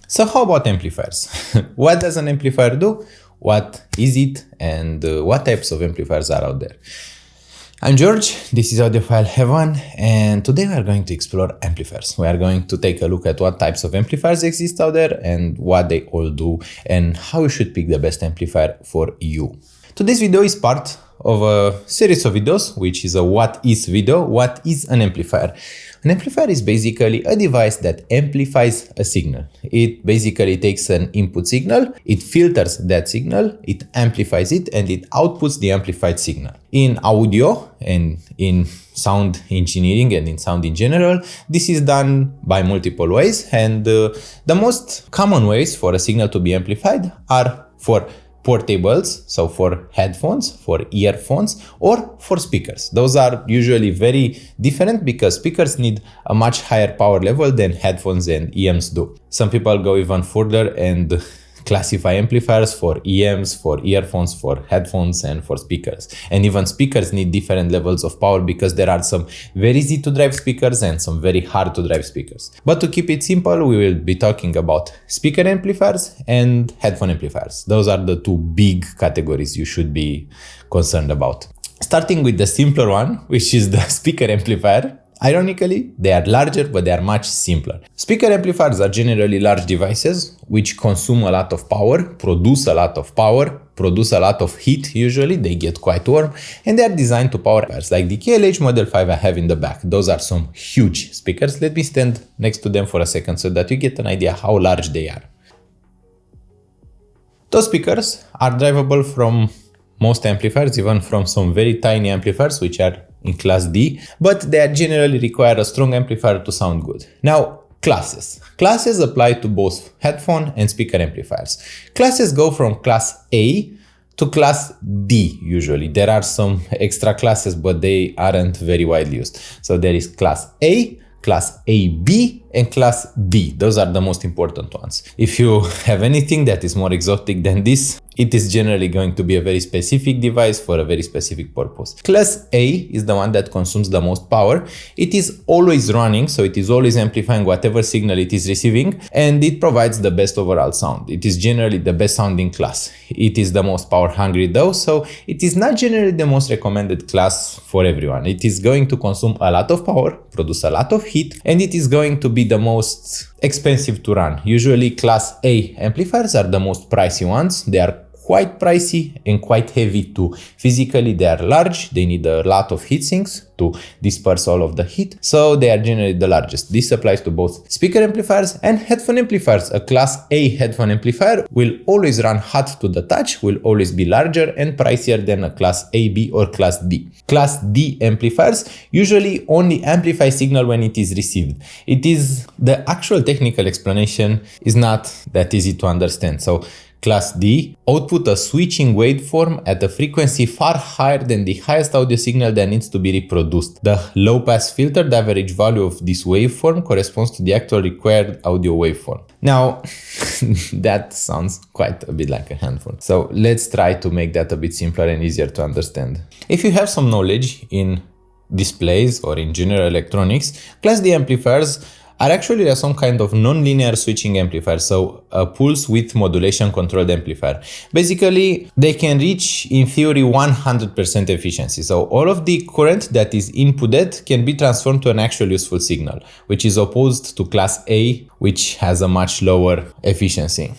So how about amplifiers? What does an amplifier do? What is it? And what types of amplifiers are out there? I'm George, this is Audiophile Heaven, and today we are going to explore amplifiers. We are going to take a look at what types of amplifiers exist out there and what they all do and how you should pick the best amplifier for you. Today's video is part of a series of videos, which is a what is video. What is an amplifier? An amplifier is basically a device that amplifies a signal. It basically takes an input signal, it filters that signal, it amplifies it, and it outputs the amplified signal. In audio and in sound engineering and in sound in general, this is done by multiple ways, and the most common ways for a signal to be amplified are for portables, so for headphones, for earphones, or for speakers. Those are usually very different because speakers need a much higher power level than headphones and IEMs do. Some people go even further and classify amplifiers for IEMs, for earphones, for headphones, and for speakers. And even speakers need different levels of power because there are some very easy to drive speakers and some very hard to drive speakers. But to keep it simple, we will be talking about speaker amplifiers and headphone amplifiers. Those are the two big categories you should be concerned about. Starting with the simpler one, which is the speaker amplifier. Ironically, they are larger, but they are much simpler. Speaker amplifiers are generally large devices which consume a lot of power, produce a lot of power, produce a lot of heat usually, they get quite warm, and they are designed to power amplifiers like the KLH Model 5 I have in the back. Those are some huge speakers. Let me stand next to them for a second so that you get an idea how large they are. Those speakers are drivable from most amplifiers, even from some very tiny amplifiers which are in class D, but they generally require a strong amplifier to sound good. Now, classes. Classes apply to both headphone and speaker amplifiers. Classes go from class A to class D usually. There are some extra classes, but they aren't very widely used. So there is class A, class AB, and class D. Those are the most important ones. If you have anything that is more exotic than this, it is generally going to be a very specific device for a very specific purpose. Class A is the one that consumes the most power. It is always running, so it is always amplifying whatever signal it is receiving, and it provides the best overall sound. It is generally the best sounding class. It is the most power hungry though, so it is not generally the most recommended class for everyone. It is going to consume a lot of power, produce a lot of heat, and it is going to be the most expensive to run. Usually class A amplifiers are the most pricey ones. They are quite pricey and quite heavy too. Physically, they are large, they need a lot of heat sinks to disperse all of the heat, so they are generally the largest. This applies to both speaker amplifiers and headphone amplifiers. A class A headphone amplifier will always run hot to the touch, will always be larger and pricier than a class AB or class D. Class D amplifiers usually only amplify signal when it is received. The actual technical explanation is not that easy to understand. So Class D output a switching waveform at a frequency far higher than the highest audio signal that needs to be reproduced. The low-pass filter, the average value of this waveform, corresponds to the actual required audio waveform. Now, that sounds quite a bit like a handphone. So let's try to make that a bit simpler and easier to understand. If you have some knowledge in displays or in general electronics, Class D amplifiers are actually some kind of non-linear switching amplifier, so a pulse width modulation controlled amplifier. Basically, they can reach, in theory, 100% efficiency. So all of the current that is inputted can be transformed to an actual useful signal, which is opposed to Class A, which has a much lower efficiency.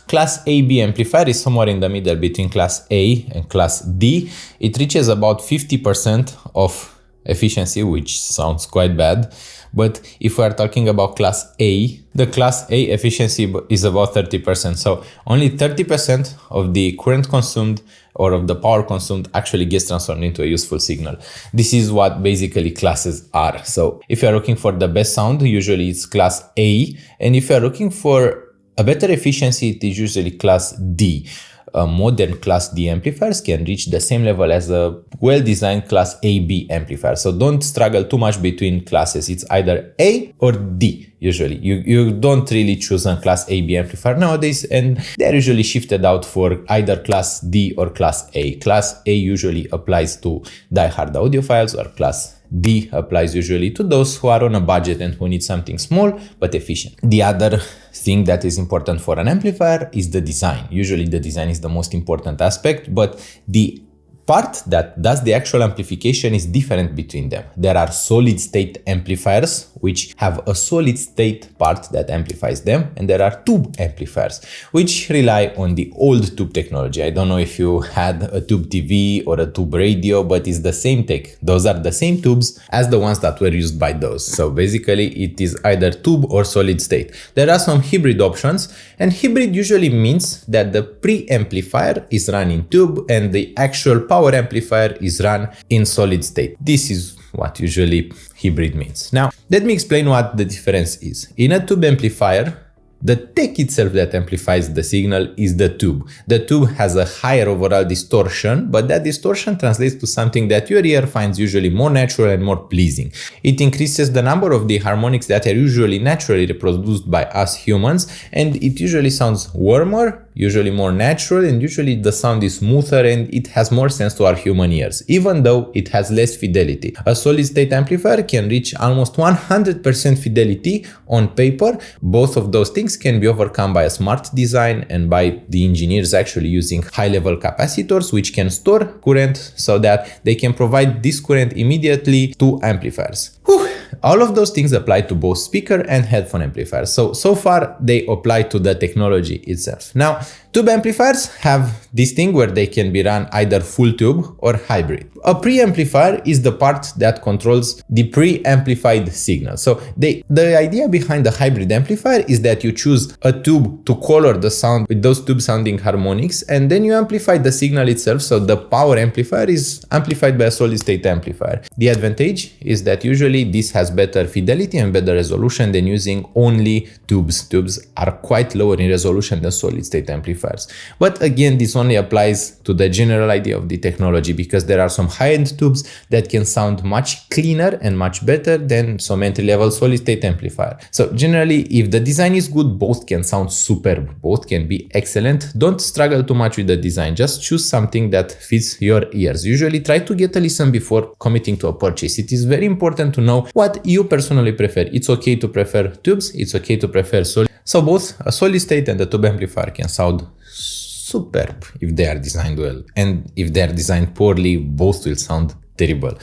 Class AB amplifier is somewhere in the middle between Class A and Class D. It reaches about 50% of efficiency, which sounds quite bad. But if we are talking about Class A, the Class A efficiency is about 30%. So only 30% of the current consumed or of the power consumed actually gets transformed into a useful signal. This is what basically classes are. So if you are looking for the best sound, usually it's Class A. And if you are looking for a better efficiency, it is usually Class D. Modern Class D amplifiers can reach the same level as a well-designed Class AB amplifier. So don't struggle too much between classes. It's either A or D usually. You don't really choose a Class AB amplifier nowadays, and they're usually shifted out for either Class D or Class A. Class A usually applies to die-hard audiophiles, or Class D applies usually to those who are on a budget and who need something small but efficient. The other thing that is important for an amplifier is the design. Usually the design is the most important aspect, but the part that does the actual amplification is different between them. There are solid state amplifiers, which have a solid state part that amplifies them, and there are tube amplifiers, which rely on the old tube technology. I don't know if you had a tube TV or a tube radio, but it's the same tech. Those are the same tubes as the ones that were used by those. So basically it is either tube or solid state. There are some hybrid options, and hybrid usually means that the pre-amplifier is run in tube and the actual power amplifier is run in solid state. This is what usually hybrid means. Now, let me explain what the difference is. In a tube amplifier, the tech itself that amplifies the signal is the tube. The tube has a higher overall distortion, but that distortion translates to something that your ear finds usually more natural and more pleasing. It increases the number of the harmonics that are usually naturally reproduced by us humans, and it usually sounds warmer, usually more natural, and usually the sound is smoother and it has more sense to our human ears, even though it has less fidelity. A solid state amplifier can reach almost 100% fidelity on paper. Both of those things can be overcome by a smart design and by the engineers actually using high-level capacitors which can store current so that they can provide this current immediately to amplifiers. Whew. All of those things apply to both speaker and headphone amplifiers. So far they apply to the technology itself. Now, tube amplifiers have this thing where they can be run either full tube or hybrid. A preamplifier is the part that controls the pre-amplified signal. So the idea behind the hybrid amplifier is that you choose a tube to color the sound with those tube sounding harmonics, and then you amplify the signal itself, so the power amplifier is amplified by a solid state amplifier. The advantage is that usually this has better fidelity and better resolution than using only tubes. Tubes are quite lower in resolution than solid state amplifiers. But again, this only applies to the general idea of the technology, because there are some high-end tubes that can sound much cleaner and much better than some entry-level solid-state amplifier. So generally, if the design is good, both can sound superb, both can be excellent. Don't struggle too much with the design, just choose something that fits your ears. Usually try to get a listen before committing to a purchase. It is very important to know what you personally prefer. It's okay to prefer tubes, it's okay to prefer solid. So both a solid state and a tube amplifier can sound superb if they are designed well, and if they are designed poorly, both will sound terrible.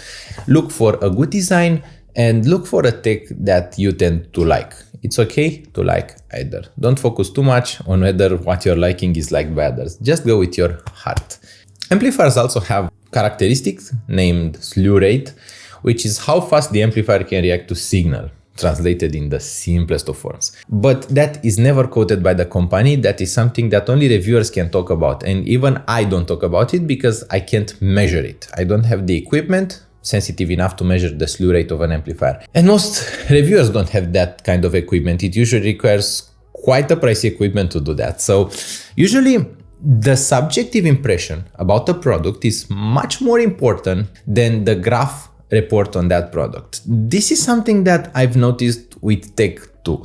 Look for a good design and look for a tech that you tend to like. It's okay to like either. Don't focus too much on whether what you're liking is liked by others. Just go with your heart. Amplifiers also have characteristics named slew rate, which is how fast the amplifier can react to signal, translated in the simplest of forms. But that is never quoted by the company. That is something that only reviewers can talk about. And even I don't talk about it because I can't measure it. I don't have the equipment sensitive enough to measure the slew rate of an amplifier. And most reviewers don't have that kind of equipment. It usually requires quite a pricey equipment to do that. So usually the subjective impression about a product is much more important than the graph report on that product. This is something that I've noticed with tech too.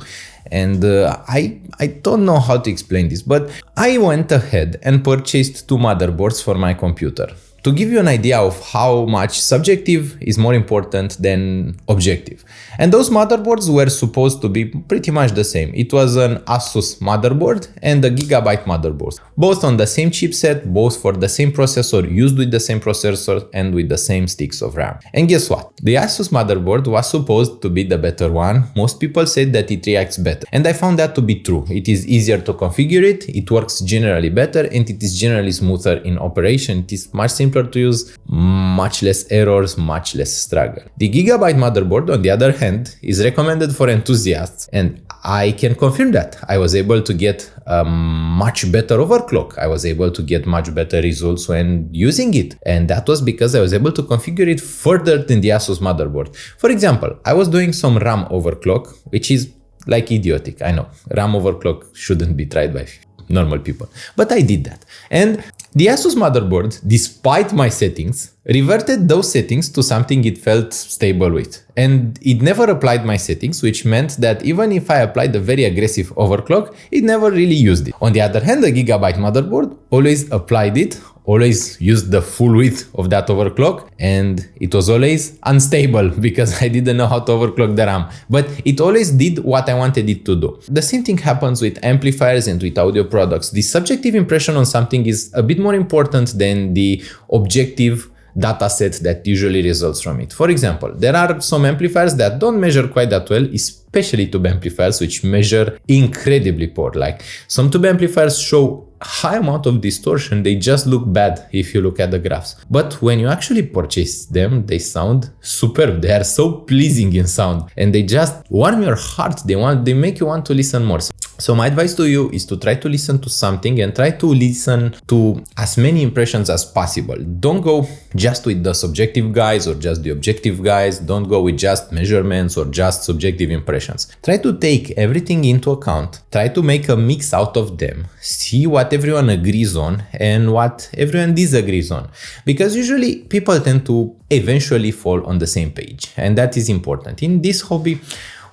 And I don't know how to explain this, but I went ahead and purchased 2 motherboards for my computer to give you an idea of how much subjective is more important than objective. And those motherboards were supposed to be pretty much the same. It was an Asus motherboard and a Gigabyte motherboard, both on the same chipset, both for the same processor, used with the same processor and with the same sticks of RAM. And guess what? The Asus motherboard was supposed to be the better one. Most people said that it reacts better. And I found that to be true. It is easier to configure it works generally better, and it is generally smoother in operation. It is much simpler to use, much less errors, much less struggle. The Gigabyte motherboard, on the other hand, is recommended for enthusiasts, and I can confirm that. I was able to get a much better overclock. I was able to get much better results when using it, and that was because I was able to configure it further than the Asus motherboard. For example, I was doing some RAM overclock, which is like idiotic. I know, RAM overclock shouldn't be tried by normal people, but I did that. And the Asus motherboard, despite my settings, reverted those settings to something it felt stable with. And it never applied my settings, which meant that even if I applied a very aggressive overclock, it never really used it. On the other hand, the Gigabyte motherboard always applied it, always used the full width of that overclock, and it was always unstable because I didn't know how to overclock the RAM, but it always did what I wanted it to do. The same thing happens with amplifiers and with audio products. The subjective impression on something is a bit more important than the objective data set that usually results from it. For example, there are some amplifiers that don't measure quite that well, especially tube amplifiers, which measure incredibly poor. Like some tube amplifiers show high amount of distortion, they just look bad if you look at the graphs. But when you actually purchase them, they sound superb. They are so pleasing in sound and they just warm your heart. They make you want to listen more. So my advice to you is to try to listen to something and try to listen to as many impressions as possible. Don't go just with the subjective guys or just the objective guys. Don't go with just measurements or just subjective impressions. Try to take everything into account. Try to make a mix out of them. See what everyone agrees on and what everyone disagrees on. Because usually people tend to eventually fall on the same page. And that is important. In this hobby,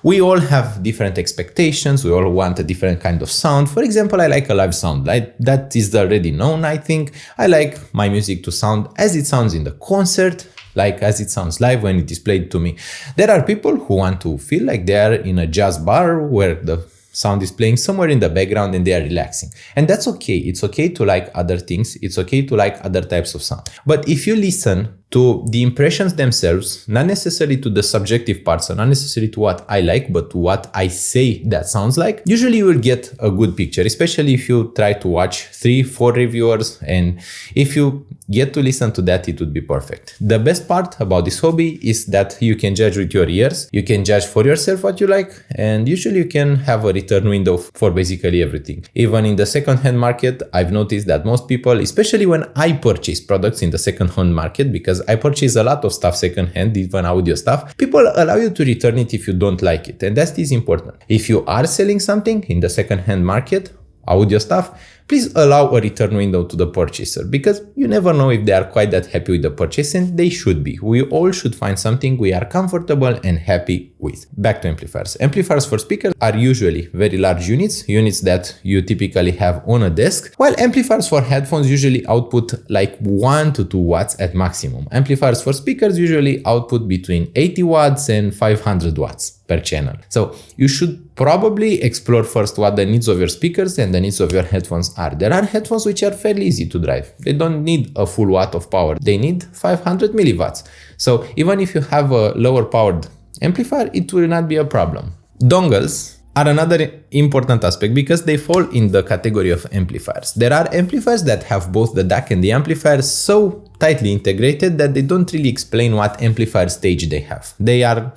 we all have different expectations. We all want a different kind of sound. For example, I like a live sound. That is already known, I think. I like my music to sound as it sounds in the concert, like as it sounds live when it is played to me. There are people who want to feel like they are in a jazz bar where the sound is playing somewhere in the background and they are relaxing. And that's okay. It's okay to like other things. It's okay to like other types of sound. But if you listen to the impressions themselves, not necessarily to the subjective parts, so not necessarily to what I like, but to what I say that sounds like, usually you will get a good picture, especially if you try to watch 3-4 reviewers, and if you get to listen to that, it would be perfect. The best part about this hobby is that you can judge with your ears, you can judge for yourself what you like, and usually you can have a return window for basically everything. Even in the second-hand market, I've noticed that most people, especially when I purchase products in the second-hand market, because I purchase a lot of stuff second-hand, even audio stuff, people allow you to return it if you don't like it, and that is important. If you are selling something in the second-hand market, audio stuff, please allow a return window to the purchaser, because you never know if they are quite that happy with the purchase, and they should be. We all should find something we are comfortable and happy with. Back to amplifiers. Amplifiers for speakers are usually very large units that you typically have on a desk, while amplifiers for headphones usually output like 1 to 2 watts at maximum. Amplifiers for speakers usually output between 80 watts and 500 watts per channel. So you should probably explore first what the needs of your speakers and the needs of your headphones are. There are headphones which are fairly easy to drive. They don't need a full watt of power. They need 500 milliwatts. So even if you have a lower powered amplifier, it will not be a problem. Dongles are another important aspect because they fall in the category of amplifiers. There are amplifiers that have both the DAC and the amplifier so tightly integrated that they don't really explain what amplifier stage they have. They are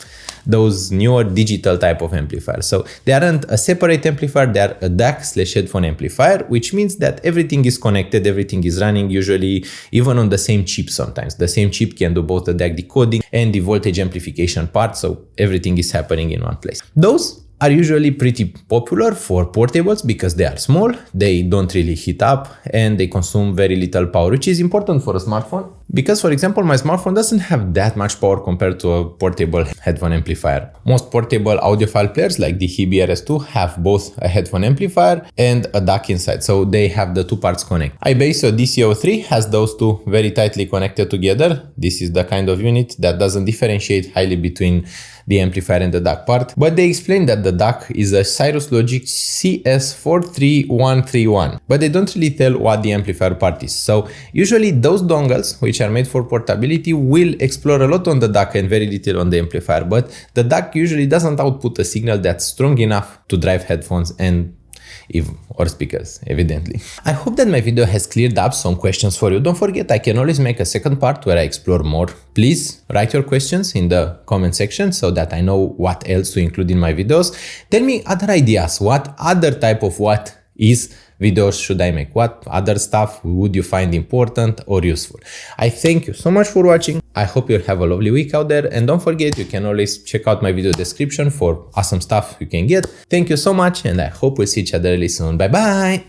those newer digital type of amplifiers. So they aren't a separate amplifier, they are a DAC/headphone amplifier, which means that everything is connected, everything is running, usually even on the same chip sometimes. The same chip can do both the DAC decoding and the voltage amplification part, so everything is happening in one place. Those are usually pretty popular for portables because they are small, they don't really heat up, and they consume very little power, which is important for a smartphone. Because, for example, my smartphone doesn't have that much power compared to a portable headphone amplifier. Most portable audiophile players like the Hebe RS2 have both a headphone amplifier and a DAC inside, so they have the two parts connected. iBass DC03 has those two very tightly connected together. This is the kind of unit that doesn't differentiate highly between the amplifier and the DAC part, but they explain that the DAC is a Cirrus Logic CS43131, but they don't really tell what the amplifier part is. So usually those dongles, which are made for portability, will explore a lot on the DAC and very little on the amplifier, but the DAC usually doesn't output a signal that's strong enough to drive headphones or speakers, evidently. I hope that my video has cleared up some questions for you. Don't forget, I can always make a second part where I explore more. Please write your questions in the comment section so that I know what else to include in my videos. Tell me other ideas. What other type of what is videos should I make? What other stuff would you find important or useful? I thank you so much for watching. I hope you'll have a lovely week out there, and don't forget, you can always check out my video description for awesome stuff you can get. Thank you so much, and I hope we'll see each other really soon. Bye bye!